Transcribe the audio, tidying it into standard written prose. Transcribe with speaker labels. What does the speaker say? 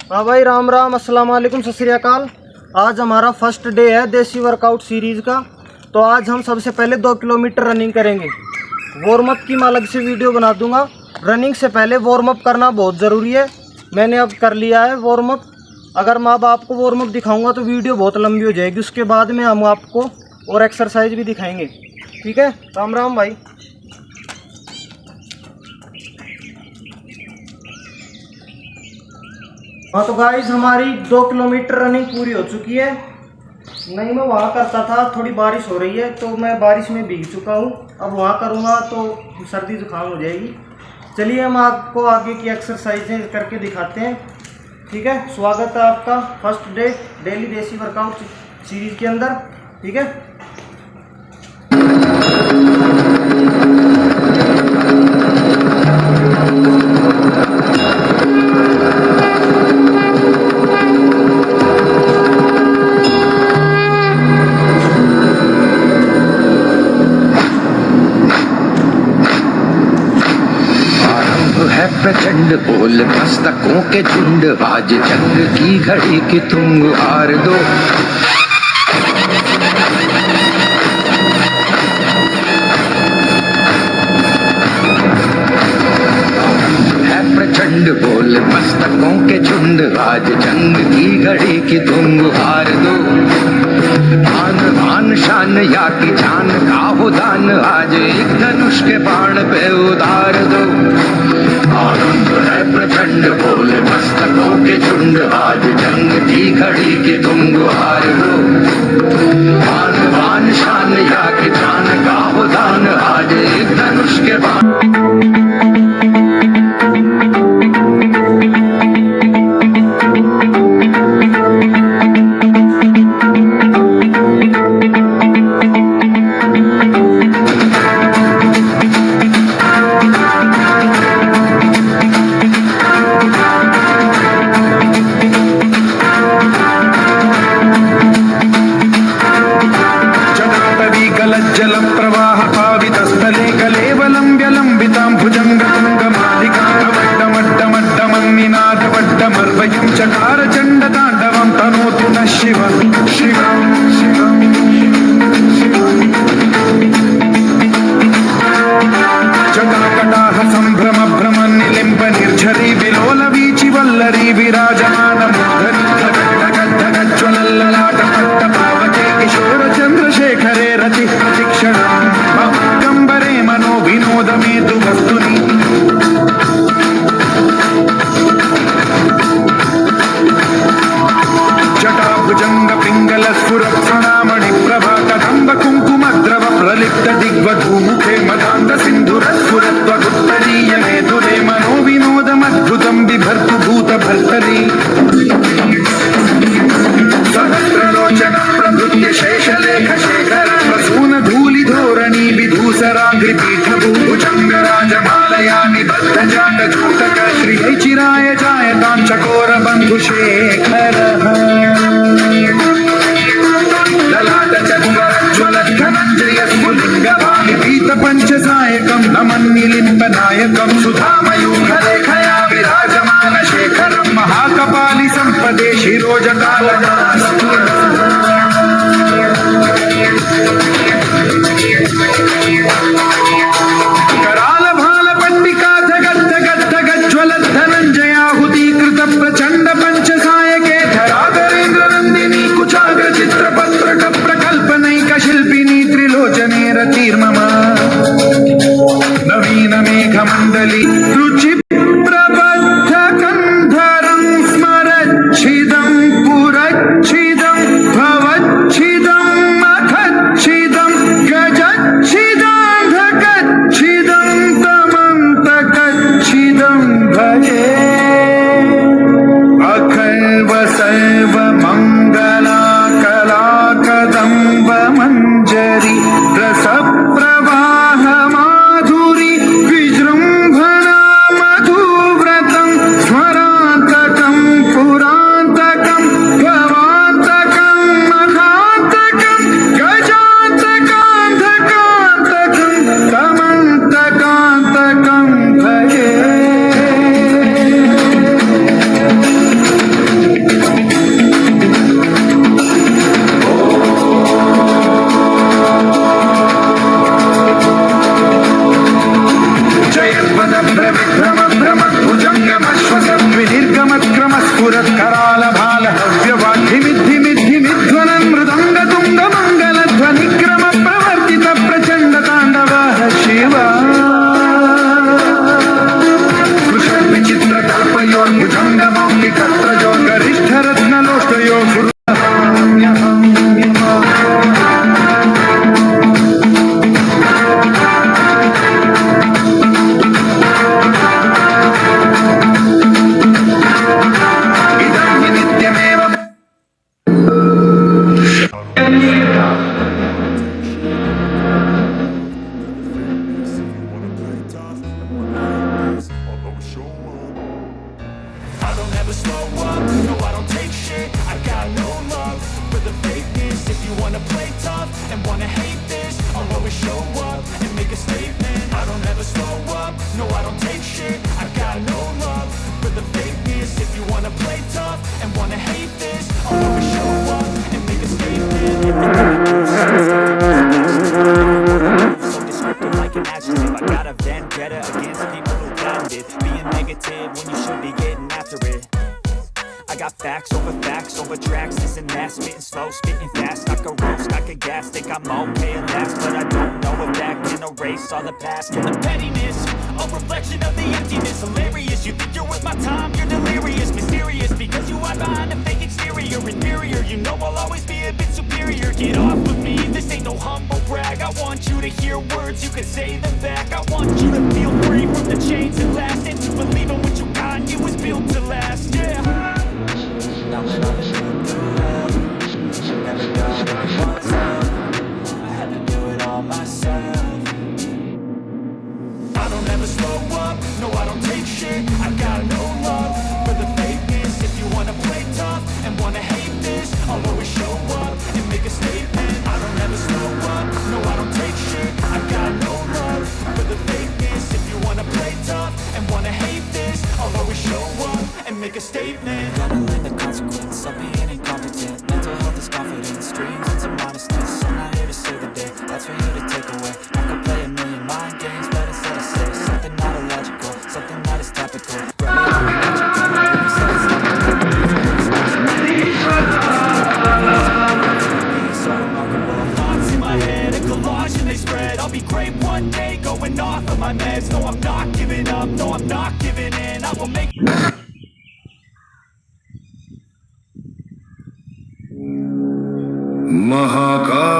Speaker 1: हाँ भाई, राम राम, अस्सलाम वालेकुम, सत श्री अकाल। आज हमारा फर्स्ट डे है देसी वर्कआउट सीरीज़ का। तो आज हम सबसे पहले 2 किलोमीटर रनिंग करेंगे। वार्म अप की मैं अलग से वीडियो बना दूंगा। रनिंग से पहले वार्म अप करना बहुत ज़रूरी है। मैंने अब कर लिया है वार्म अप। अगर मैं अब आपको वार्म अप दिखाऊंगा तो वीडियो बहुत लंबी हो जाएगी। उसके बाद में हम आपको और एक्सरसाइज भी दिखाएंगे। ठीक है, राम राम भाई। हाँ तो गाइस, हमारी 2 किलोमीटर रनिंग पूरी हो चुकी है। नहीं, मैं वहाँ करता था, थोड़ी बारिश हो रही है तो मैं बारिश में भीग चुका हूँ। अब वहाँ करूँगा तो सर्दी जुकाम हो जाएगी। चलिए हम आपको आगे की एक्सरसाइजें करके दिखाते हैं। ठीक है, स्वागत है आपका फर्स्ट डे डेली देसी वर्कआउट सीरीज़ के अंदर। ठीक है,
Speaker 2: प्रचंड बोल मस्तकों के झुंड, आज जंग की घड़ी की तुम हार दो। है प्रचंड बोल मस्तकों के झुंड, आज जंग की घड़ी की तुम हार दो। आन बान शान या की जान का हो दान, आज एक धनुष के बाण पे उतार दो। आनंद है प्रचंड बोले मस्तकों के झुंड, आज जंग की घड़ी की तुम गुहार दो। आन बान शान या की जान का हो दान, आज एक धनुष के बाण। चकार चंड तांडवं तनोतु न शिवं शिवं शिवं जटाकटाह संभ्रम भ्रम निलिम्ब निर्झरी विलोल वीचि वल्लरी विराजमान मूर्धनि ज्वलल्ललाट पट्ट पावके किशोर चंद्रशेखरे रति प्रतिक्षणं कंबरे मनो विनोद मेतु वस्तुनि। जटाभुजंग पिंगल स्फुरत्सणामणि प्रभा कदंब कुंकुम द्रव प्रलिप्त दिग्वधूमुखे मदांध सिंधुर स्फुरत्वगुत्तरीय मेधुरे मनो विनोदमद्भुतं बिभर्तु भूत भर्तरी। सहस्रलोचन प्रभृत्य शेषलेख शेखर वसून धूलि धोरणी विधूसराग्रि पीठ भुजंग राजमालया निबद्ध जाट जूटक श्री चिराय जायतां चकोर बंधु शेखर। ललाट चन्द्र धनंजय स्फुलिंग पीत पंचसायकं नमन्निलिम्ब नायकं सुधामयूखलेखया विराजमान शेखरं महाकपालि संपदे शिरोजटालनास्। कराल भाल पंडिका जगत् जगत् जगत् ज्वलत् धनंजयाहुति कृत प्रचंड पंचसायके धराधरेन्द्र नंदिनी कुचाग्र चित्रपत्र प्रकल्पनैक शिल्पिनी त्रिलोचने रतिर्मम नवीन मेघ मंडली रुचि प्रबद्ध कंधरं स्मरच्छिदं पुरच्छिदं भवच्छिदं मखच्छिदं गजच्छिदं धकच्छिदं तमं तकच्छिदं भजे। अख वसामि तत्र यो गरिष्ठरत्नलोकयो इदं हि नित्यमेव
Speaker 3: I don't ever slow up, no I don't take shit. I got no love for the fakeness. If you wanna play tough and wanna hate this, I'll always show up and make a statement. I don't ever slow up, no I don't take shit. I got no love for the fakeness. If you wanna play tough and wanna hate this, I'll always show up and make a statement. So descriptive like an adjective. I got a vendetta against people who planned it. Being negative when you should be getting after it. I got facts over tracks. This and that, spitting slow, spitting fast. I could roast, I could gas, think I'm okay at last, but I don't know if that can erase all the past. And the pettiness, a reflection of the emptiness. Hilarious, you think you're worth my time, you're delirious. Mysterious, because you hide behind a fake exterior. Inferior, you know I'll always be a bit superior. Get off of me, this ain't no humble brag. I want you to hear words, you can say them back. I want you to feel free from the chains that last, and to believe in what you got, and you was built to last, yeah. Now that I've been through hell, never got what it was hell. I had to do it all myself. I don't ever slow up, no I don't take shit. I got no love for the fakeness. If you wanna play tough and wanna hate this, I'll always show up and make a statement. I don't ever slow up, no I don't take shit. I got no love for the fakeness. If you wanna play tough and wanna hate this, I'll always show up and make a statement. Gotta learn the consequence of being incompetent. Mental health is confidence, dreams and some modestness. I'm not here to save the day, that's for you to take away. I could play a million mind games, but instead I say something not illogical, something that is topical. Grab me on the logical, give me so remarkable. Thoughts in my head, a collage and they spread. I'll be great one day, going off of my meds. No, I'm not giving up, no, I'm not giving in. I will make
Speaker 2: Mahakal